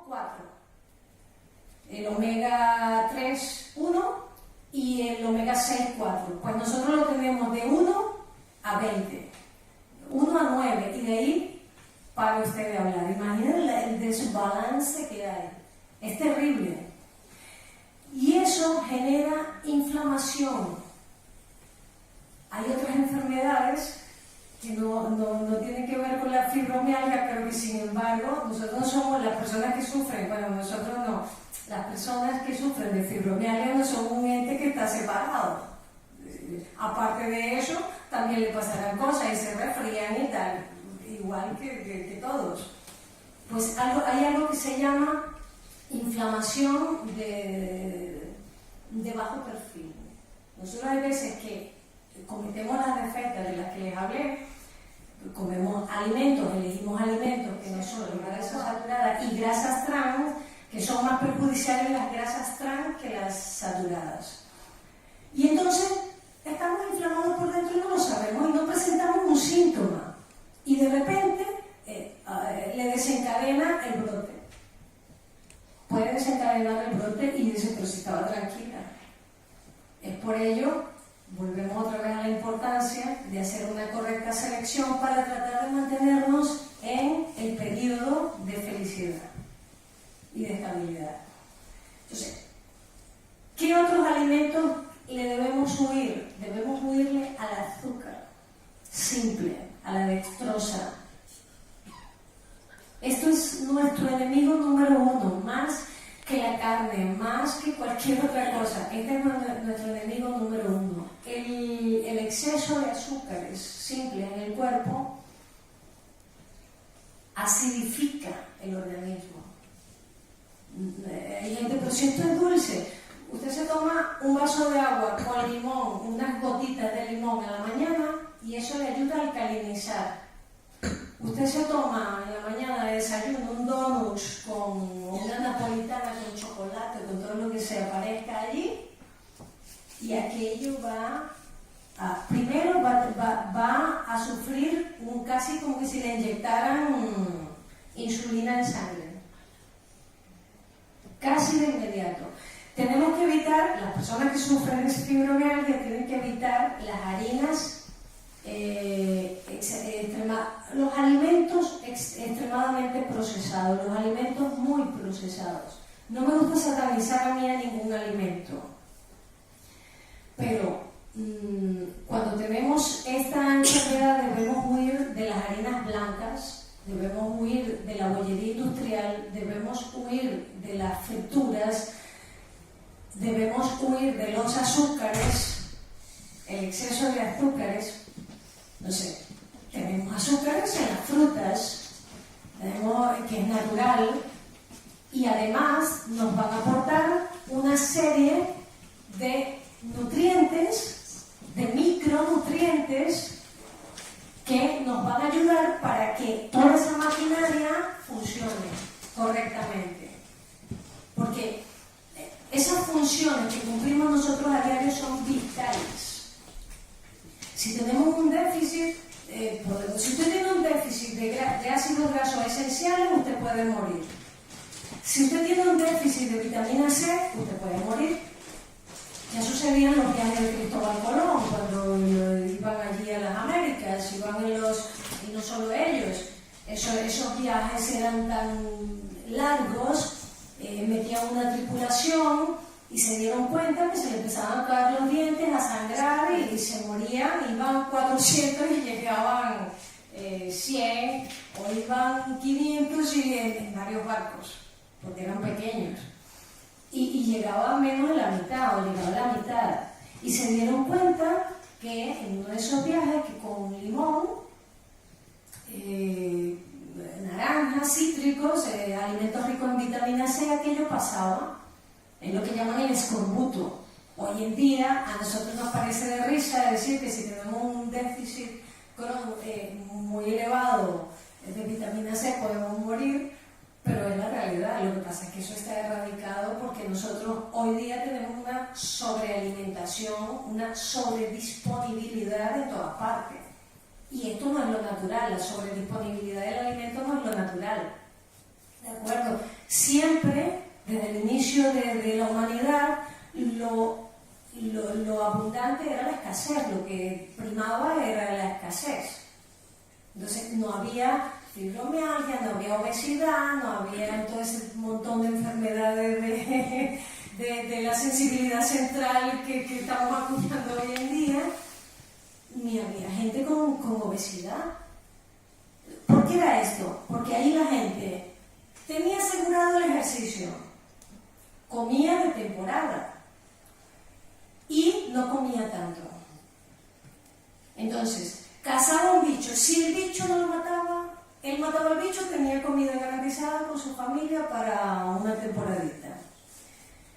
4, el omega 3, 1 y el omega 6, 4. Pues nosotros lo tenemos de 1 a 20, 1 a 9, y de ahí para usted de hablar. Imaginen el desbalance que hay. Es terrible. Y eso genera inflamación. Hay otras enfermedades que no tienen que ver con la fibromialgia, pero que sin embargo nosotros no somos las personas que sufren, bueno, nosotros no, las personas que sufren de fibromialgia no son un ente que está separado. Aparte de eso, también le pasarán cosas y se resfrían y tal, igual que todos. Pues hay algo que se llama inflamación de bajo perfil. Nosotros hay veces que cometemos las defectas de las que les hablé, comemos alimentos, elegimos alimentos que no son grasas saturadas y grasas trans, que son más perjudiciales las grasas trans que las saturadas. Y entonces estamos inflamados por dentro y no lo sabemos y no presentamos un síntoma. Y de repente le desencadena el brote. Puede desencadenar el brote y dice, pero si estaba tranquila. Es por ello, volvemos otra vez a la importancia de hacer una correcta selección para tratar de mantenernos en el periodo de felicidad y de estabilidad. Entonces, ¿qué otros alimentos le debemos huir? Debemos huirle al azúcar simple, a la dextrosa. Esto es nuestro enemigo número 1, más que la carne, más que cualquier otra cosa. Este es nuestro enemigo número 1. El exceso de azúcares simples en el cuerpo acidifica el organismo. Hay gente, pero si esto es dulce, usted se toma un vaso de agua con limón, unas gotitas de limón a la mañana y eso le ayuda a alcalinizar. Usted se toma en la mañana de desayuno un donut con una napolitana con chocolate, con todo lo que se aparezca allí, y aquello primero va a sufrir casi como que si le inyectaran insulina en sangre. Casi de inmediato. Tenemos que evitar, las personas que sufren de fibromialgia tienen que evitar las harinas, los alimentos extremadamente procesados, los alimentos muy procesados. No me gusta satanizar a mí a ningún alimento, pero cuando tenemos esta enfermedad debemos huir de las harinas blancas, debemos huir de la bollería industrial, debemos huir de las frituras, debemos huir de los azúcares, el exceso de azúcares. No sé, tenemos azúcares en las frutas, que es natural, y además nos van a aportar una serie de nutrientes, de micronutrientes, que nos van a ayudar para que toda esa maquinaria funcione correctamente. Porque esas funciones que cumplimos nosotros a diario son vitales. Si tenemos un déficit, si usted tiene un déficit de ácidos grasos esenciales, usted puede morir. Si usted tiene un déficit de vitamina C, usted puede morir. Ya sucedía en los viajes de Cristóbal Colón, cuando iban allí a las Américas, y no solo ellos. Esos viajes eran tan largos, metían una tripulación, y se dieron cuenta que se le empezaban a caer los dientes, a sangrar y se morían. Iban 400 y llegaban 100, o iban 500 y en varios barcos, porque eran pequeños. Y llegaba a menos de la mitad, o llegaba a la mitad. Y se dieron cuenta que en uno de esos viajes, que con limón, naranjas, cítricos, alimentos ricos en vitamina C, aquello pasaba. Es lo que llaman el escorbuto. Hoy en día a nosotros nos parece de risa decir que si tenemos un déficit muy elevado de vitamina C podemos morir, pero es la realidad. Lo que pasa es que eso está erradicado porque nosotros hoy día tenemos una sobrealimentación, una sobredisponibilidad en todas partes. Y esto no es lo natural, la sobredisponibilidad del alimento no es lo natural. ¿De acuerdo? Siempre, desde el inicio de la humanidad, lo abundante era la escasez, lo que primaba era la escasez. Entonces no había fibromialgia, no había obesidad, no había todo ese montón de enfermedades de la sensibilidad central que estamos acuñando hoy en día, ni había gente con obesidad. ¿Por qué era esto? Porque ahí la gente tenía asegurado el ejercicio, comía de temporada y no comía tanto. Entonces, cazaba un bicho. Si el bicho no lo mataba, él mataba al bicho, tenía comida garantizada con su familia para una temporadita.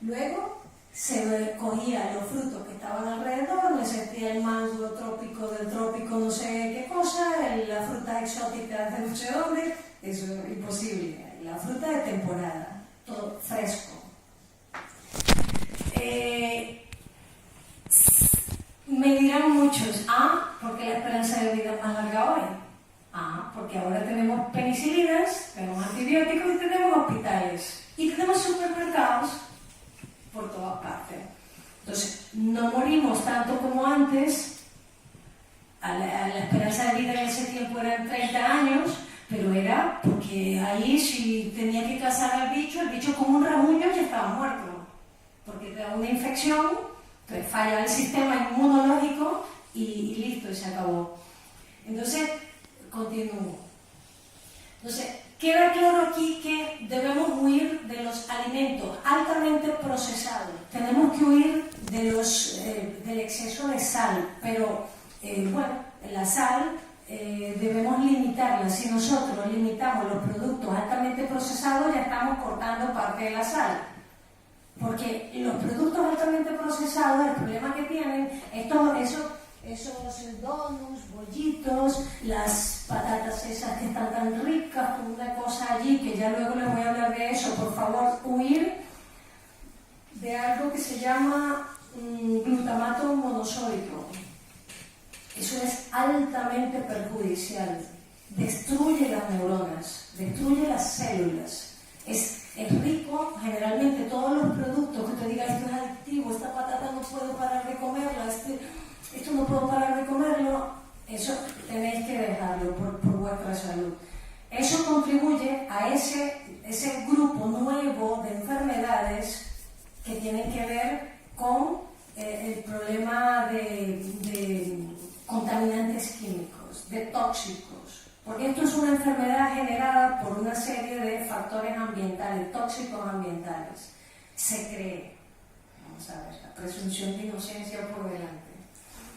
Luego se cogía los frutos que estaban alrededor, le sentía el mango trópico del trópico, no sé qué cosa, la fruta exótica de no sé dónde, eso es imposible. La fruta de temporada, todo fresco. Me dirán muchos, porque la esperanza de vida es más larga hoy. Porque ahora tenemos penicilinas, tenemos antibióticos y tenemos hospitales. Y tenemos supermercados por todas partes. Entonces, no morimos tanto como antes. A la esperanza de vida en ese tiempo eran 30 años, pero era porque ahí si tenía que cazar al bicho, el bicho como un ramullo ya estaba muerto. Porque te da una infección, entonces falla el sistema inmunológico y listo, y se acabó. Entonces, continúo. Entonces, queda claro aquí que debemos huir de los alimentos altamente procesados. Tenemos que huir del exceso de sal, pero la sal debemos limitarla. Si nosotros limitamos los productos altamente procesados, ya estamos cortando parte de la sal. Porque los productos altamente procesados, el problema que tienen, esos donuts, bollitos, las patatas esas que están tan ricas, con una cosa allí, que ya luego les voy a hablar de eso, por favor, huir de algo que se llama glutamato monosódico. Eso es altamente perjudicial, destruye las neuronas, destruye las células. Es rico, generalmente todos los productos que te digan esto es adictivo, esta patata no puedo parar de comerla, esto no puedo parar de comerlo, eso tenéis que dejarlo por vuestra salud. Eso contribuye a ese grupo nuevo de enfermedades que tienen que ver con el problema de contaminantes químicos, de tóxicos. Porque esto es una enfermedad generada por una serie de factores ambientales, tóxicos ambientales. Se cree, vamos a ver, la presunción de inocencia por delante.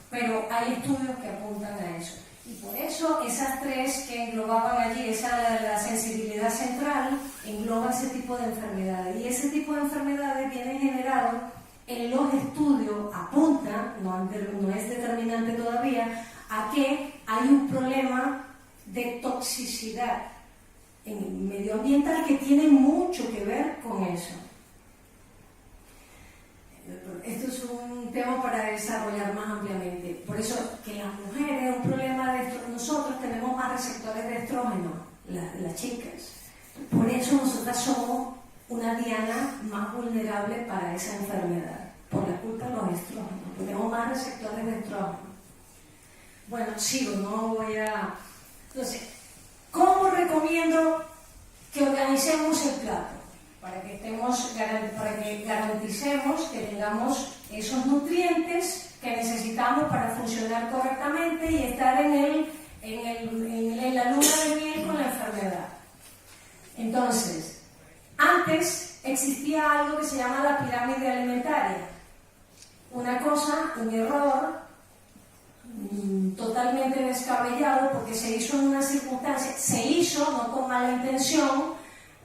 Pero hay estudios que apuntan a eso. Y por eso esas tres que englobaban allí, la sensibilidad central, engloba ese tipo de enfermedades. Y ese tipo de enfermedades vienen generados en los estudios, apuntan, no es determinante todavía, a que hay un problema de toxicidad medioambiental que tiene mucho que ver con eso. Esto es un tema para desarrollar más ampliamente. Por eso que las mujeres, un problema de nosotros tenemos más receptores de estrógeno, las chicas. Por eso nosotras somos una diana más vulnerable para esa enfermedad, por la culpa de los estrógenos. Tenemos más receptores de estrógeno. Bueno, sigo, no voy a... Entonces, ¿cómo recomiendo que organicemos el plato? Para que garanticemos que tengamos esos nutrientes que necesitamos para funcionar correctamente y estar en la luna de miel con la enfermedad. Entonces, antes existía algo que se llama la pirámide alimentaria. Un error totalmente descabellado, porque se hizo en una circunstancia, no con mala intención,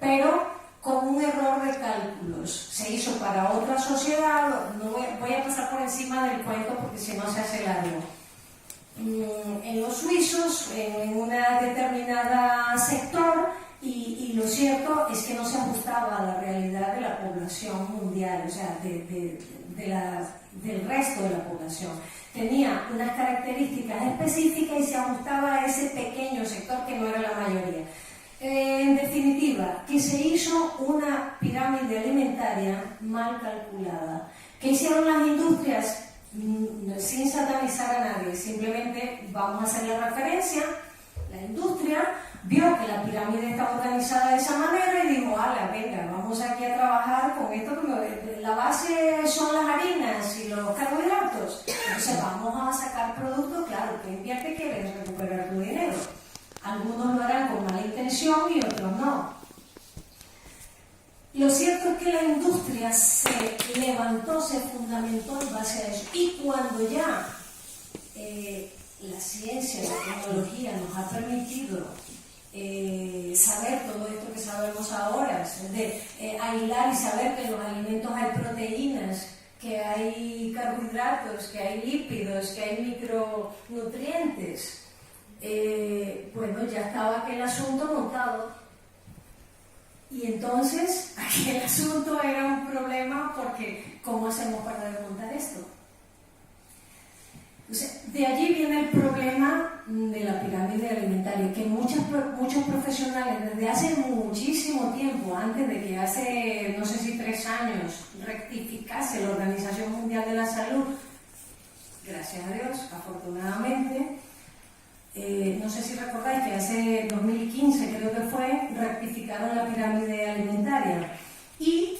pero con un error de cálculos. Se hizo para otra sociedad, voy a pasar por encima del cuento porque si no se hace largo. En los suizos, en una determinada sector, y lo cierto es que no se ajustaba a la realidad de la población mundial, o sea, del resto de la población. Tenía unas características específicas y se ajustaba a ese pequeño sector que no era la mayoría. En definitiva, ¿qué porque se hizo una pirámide alimentaria mal calculada. ¿Qué hicieron las industrias? Sin satanizar a nadie, simplemente vamos a hacer la referencia. La industria vio que la pirámide estaba organizada de esa manera y dijo, ala, venga, vamos aquí a trabajar con esto, que la base son las harinas y los carbohidratos. Entonces vamos a sacar productos, claro, que invierte quieres recuperar tu dinero. Algunos lo harán con mala intención y otros no. Lo cierto es que la industria se levantó, se fundamentó en base a eso. Y cuando ya la ciencia, la tecnología nos ha permitido saber todo esto que sabemos ahora, de aislar y saber que en los alimentos hay proteínas, que hay carbohidratos, que hay lípidos, que hay micronutrientes, bueno, ya estaba aquel asunto montado. Y entonces aquel asunto era un problema porque ¿cómo hacemos para desmontar esto? Entonces, de allí viene el problema de la pirámide alimentaria, que muchos profesionales desde hace muchísimo tiempo, antes de que hace, no sé si 3 años, rectificase la Organización Mundial de la Salud, gracias a Dios, afortunadamente, no sé si recordáis que hace 2015, creo que fue, rectificaron la pirámide alimentaria y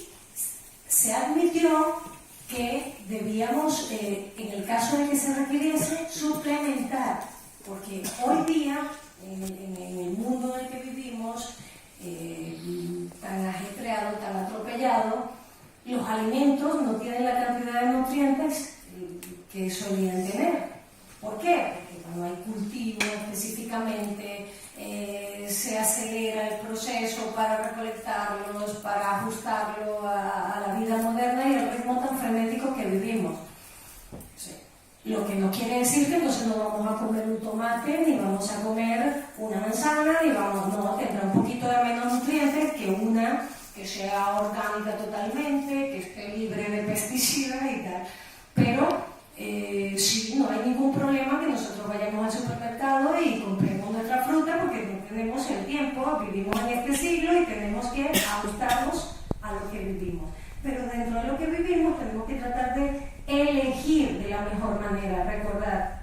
se admitió que debíamos, en el caso de que se requiriese, suplementar, porque hoy día, en el mundo en el que vivimos, tan ajetreado, tan atropellado, los alimentos no tienen la cantidad de nutrientes que solían tener. ¿Por qué? Porque cuando hay cultivo específicamente, se acelera el proceso para recolectarlos, para ajustarlo a la vida moderna y al ritmo tan frenético que vivimos. Sí. Lo que no quiere decir que entonces no vamos a comer un tomate, ni vamos a comer una manzana, ni no, tendrá un poquito de menos nutrientes que una que sea orgánica totalmente, que esté libre de pesticidas y tal. Pero sí, no hay ningún problema que nosotros vayamos al supermercado y compremos nuestra fruta porque no tenemos el tiempo, vivimos en este siglo y tenemos que ajustarnos a lo que vivimos. Pero dentro de lo que vivimos tenemos que tratar de elegir de la mejor manera. Recordar,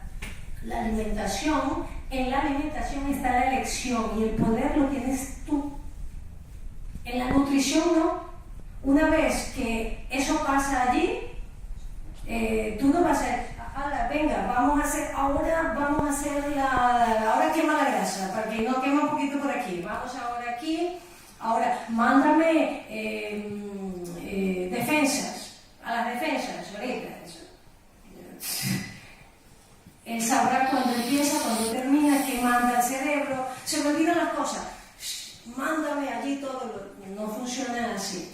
la alimentación, en la alimentación está la elección y el poder lo tienes tú. En la nutrición no. Una vez que eso pasa allí, tú no vas a hacer, venga, ahora quema la grasa, para que no quema un poquito por aquí, vamos ahora aquí, ahora mándame defensas, a las defensas, ahorita. Él sabrá cuándo empieza, cuándo termina, qué manda el cerebro, se me olvidan las cosas, mándame allí todo, no funciona así.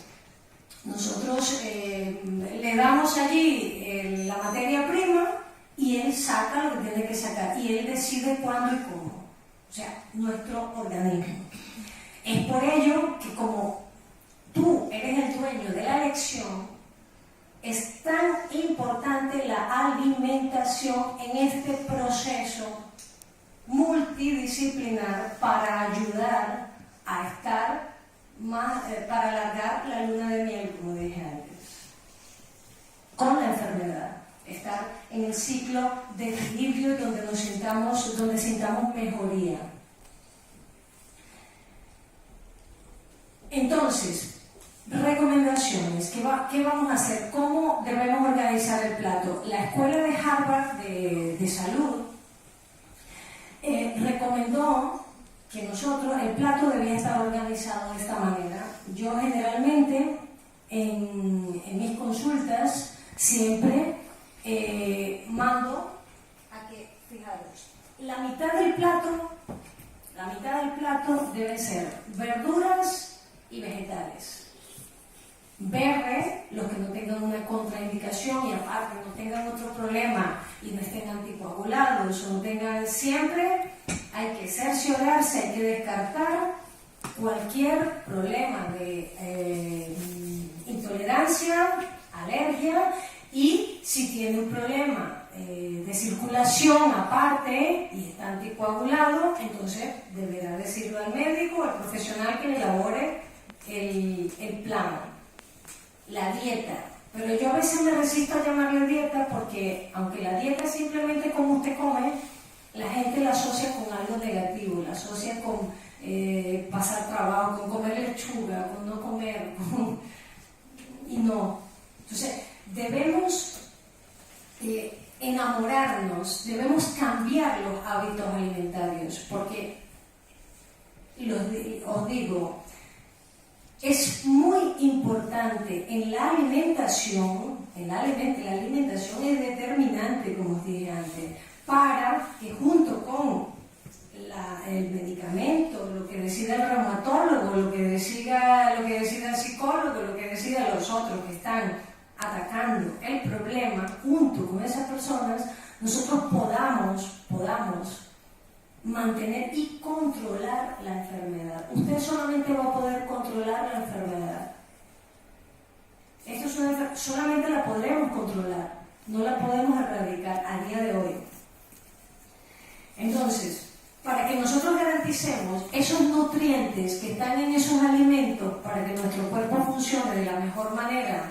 Nosotros le damos allí la materia prima y él saca lo que tiene que sacar y él decide cuándo y cómo. O sea, nuestro organismo. Es por ello que como tú eres el dueño de la elección, es tan importante la alimentación en este proceso multidisciplinar para ayudar a estar para alargar la luna de miel, como dije antes, con la enfermedad, estar en el ciclo de equilibrio donde sintamos mejoría. Entonces, recomendaciones, ¿qué vamos a hacer? ¿Cómo debemos organizar el plato? La Escuela de Harvard de Salud recomendó que nosotros, el plato debía estar organizado de esta manera. Yo generalmente en mis consultas siempre mando a que, fijaros, la mitad del plato debe ser verduras y vegetales. Verde, los que no tengan una contraindicación y aparte no tengan otro problema y no estén anticoagulados o no tengan siempre, hay que cerciorarse, hay que descartar cualquier problema de intolerancia, alergia y si tiene un problema de circulación aparte y está anticoagulado, entonces deberá decirlo al médico o al profesional que le elabore el plan, la dieta. Pero yo a veces me resisto a llamarle dieta porque, aunque la dieta es simplemente como usted come, la gente la asocia con algo negativo, la asocia con pasar trabajo, con comer lechuga, con no comer, y no. Entonces, debemos enamorarnos, debemos cambiar los hábitos alimentarios, porque os digo, es muy importante en la alimentación, la alimentación es determinante, como os dije antes, para que junto con el medicamento, lo que decida el reumatólogo, lo que decida el psicólogo, lo que decida los otros que están atacando el problema, junto con esas personas, nosotros podamos mantener y controlar la enfermedad. Usted solamente va a poder controlar la enfermedad. Esto es solamente la podremos controlar, no la podemos erradicar a día de hoy. Entonces, para que nosotros garanticemos esos nutrientes que están en esos alimentos para que nuestro cuerpo funcione de la mejor manera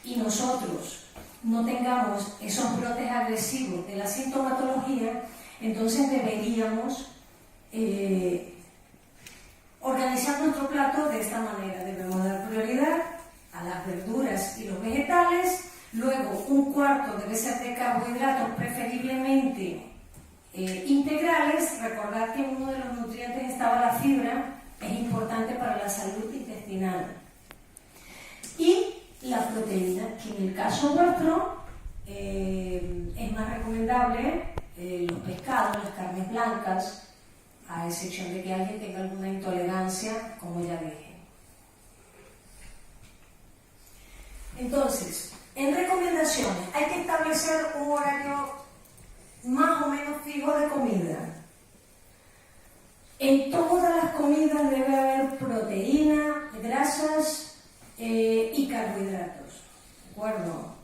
y nosotros no tengamos esos brotes agresivos de la sintomatología, entonces deberíamos organizar nuestro plato de esta manera. Debemos dar prioridad a las verduras y los vegetales, luego un cuarto debe ser de carbohidratos, preferiblemente integrales. Recordad que uno de los nutrientes estaba la fibra, es importante para la salud intestinal. Y la proteína, que en el caso vuestro es más recomendable los pescados, las carnes blancas, a excepción de que alguien tenga alguna intolerancia, como ya dije. Entonces, en recomendaciones, hay que establecer un horario más o menos fijo de comida. En todas las comidas debe haber proteína, grasas y carbohidratos, ¿de acuerdo?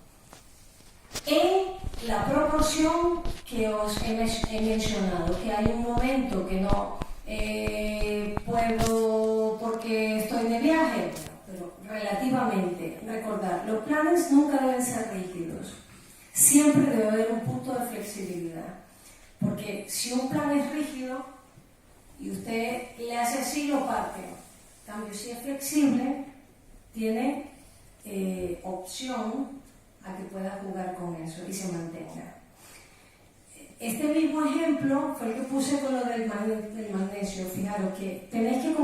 En la proporción que os he mencionado, que hay un momento que no puedo porque estoy de viaje, pero relativamente, recordad, los planes nunca deben ser rígidos. Siempre debe haber un punto de flexibilidad, porque si un plan es rígido y usted le hace así, lo parte. En cambio, si es flexible, tiene opción a que pueda jugar con eso y se mantenga. Este mismo ejemplo fue el que puse con lo del magnesio. Fijaros que tenéis que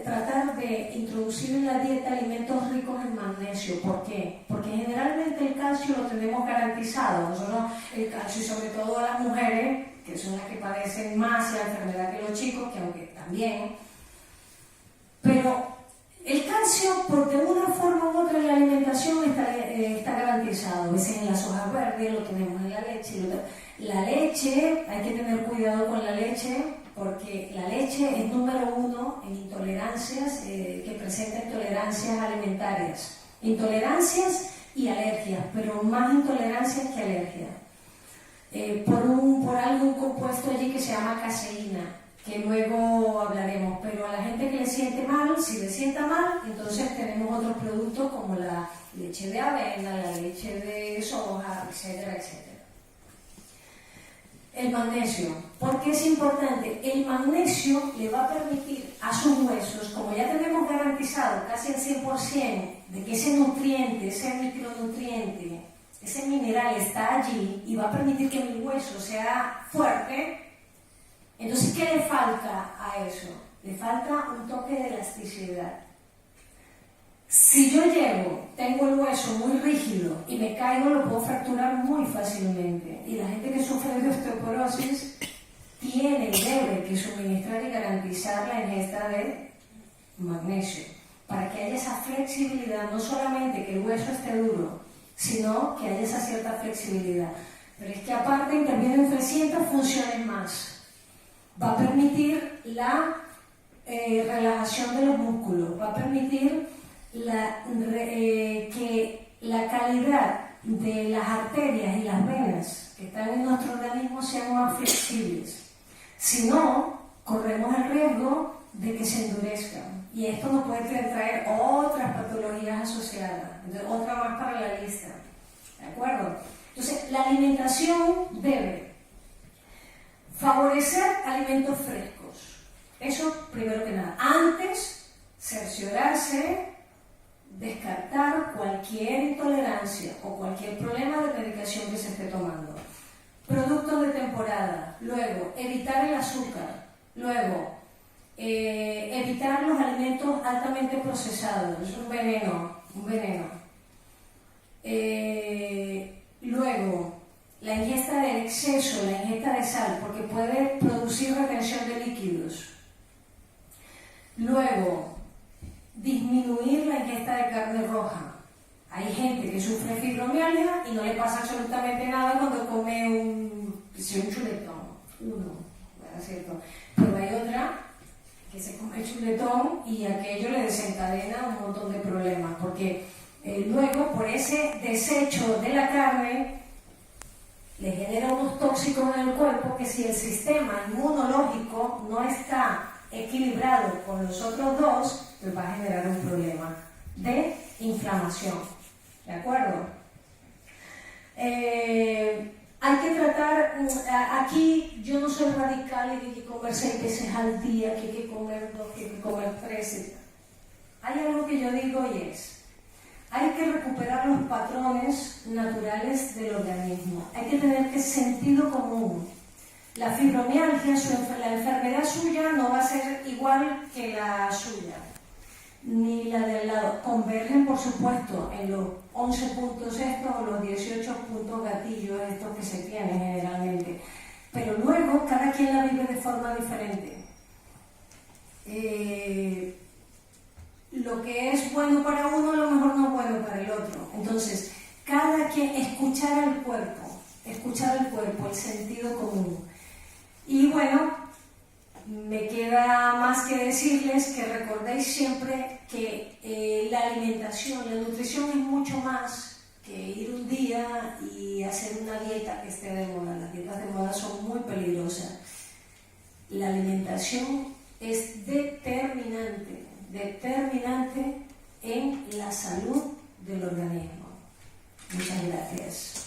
tratar de introducir en la dieta alimentos ricos en magnesio. ¿Por qué? Porque generalmente el calcio lo tenemos garantizado. Nosotros el calcio, y sobre todo a las mujeres, que son las que padecen más la enfermedad que los chicos, que aunque también, pero el calcio, de una forma u otra en la alimentación está garantizado. A veces en las hojas verdes, lo tenemos en la leche. La leche, hay que tener cuidado con la leche, porque la leche es número 1 en intolerancias, que presenta intolerancias alimentarias. Intolerancias y alergias, pero más intolerancias que alergias. Por algún compuesto allí que se llama caseína, que luego hablaremos, pero a la gente que le siente mal, si le sienta mal, entonces tenemos otros productos como la leche de avena, la leche de soja, etcétera, etcétera. El magnesio, ¿por qué es importante? El magnesio le va a permitir a sus huesos, como ya tenemos garantizado casi el 100% de que ese nutriente, ese micronutriente, ese mineral está allí y va a permitir que mi hueso sea fuerte. Entonces, ¿qué le falta a eso? Le falta un toque de elasticidad. Si yo tengo el hueso muy rígido y me caigo, lo puedo fracturar muy fácilmente. Y la gente que sufre de osteoporosis tiene y debe que suministrar y garantizar la ingesta de magnesio, para que haya esa flexibilidad, no solamente que el hueso esté duro, sino que haya esa cierta flexibilidad. Pero es que aparte intervienen 300 funciones más. Va a permitir la relajación de los músculos, va a permitir que la calidad de las arterias y las venas que están en nuestro organismo sean más flexibles. Si no, corremos el riesgo de que se endurezcan Y esto nos puede traer otras patologías asociadas, entonces, otra más para la lista, ¿de acuerdo? Entonces, la alimentación debe favorecer alimentos frescos, eso primero que nada. Antes, cerciorarse, descartar cualquier intolerancia o cualquier problema de medicación que se esté tomando. Productos de temporada, luego, evitar el azúcar, luego, evitar los alimentos altamente procesados, es un veneno, luego, la ingesta de exceso, la ingesta de sal, porque puede producir retención de líquidos. Luego, disminuir la ingesta de carne roja. Hay gente que sufre fibromialgia y no le pasa absolutamente nada cuando come un chuletón, ¿es cierto? Pero hay otra que se come chuletón y aquello le desencadena un montón de problemas, porque luego por ese desecho de la carne le genera unos tóxicos en el cuerpo que si el sistema inmunológico no está equilibrado con los otros dos, pues va a generar un problema de inflamación, ¿de acuerdo? Hay que tratar, aquí yo no soy radical y que hay que comer 6 veces al día, que hay que comer 2, que hay que comer 3. Hay algo que yo digo y es, hay que recuperar los patrones naturales del organismo, hay que tener sentido común. La fibromialgia, la enfermedad suya no va a ser igual que la suya, ni la del lado. Convergen, por supuesto, en los 11 puntos estos o los 18 puntos gatillos estos que se tienen generalmente. Pero luego, cada quien la vive de forma diferente. Lo que es bueno para uno, a lo mejor no es bueno para el otro. Entonces, cada quien, escuchar al cuerpo, el sentido común. Y bueno, me queda más que decirles que recordéis siempre que la alimentación, la nutrición es mucho más que ir un día y hacer una dieta que esté de moda. Las dietas de moda son muy peligrosas. La alimentación es determinante en la salud del organismo. Muchas gracias.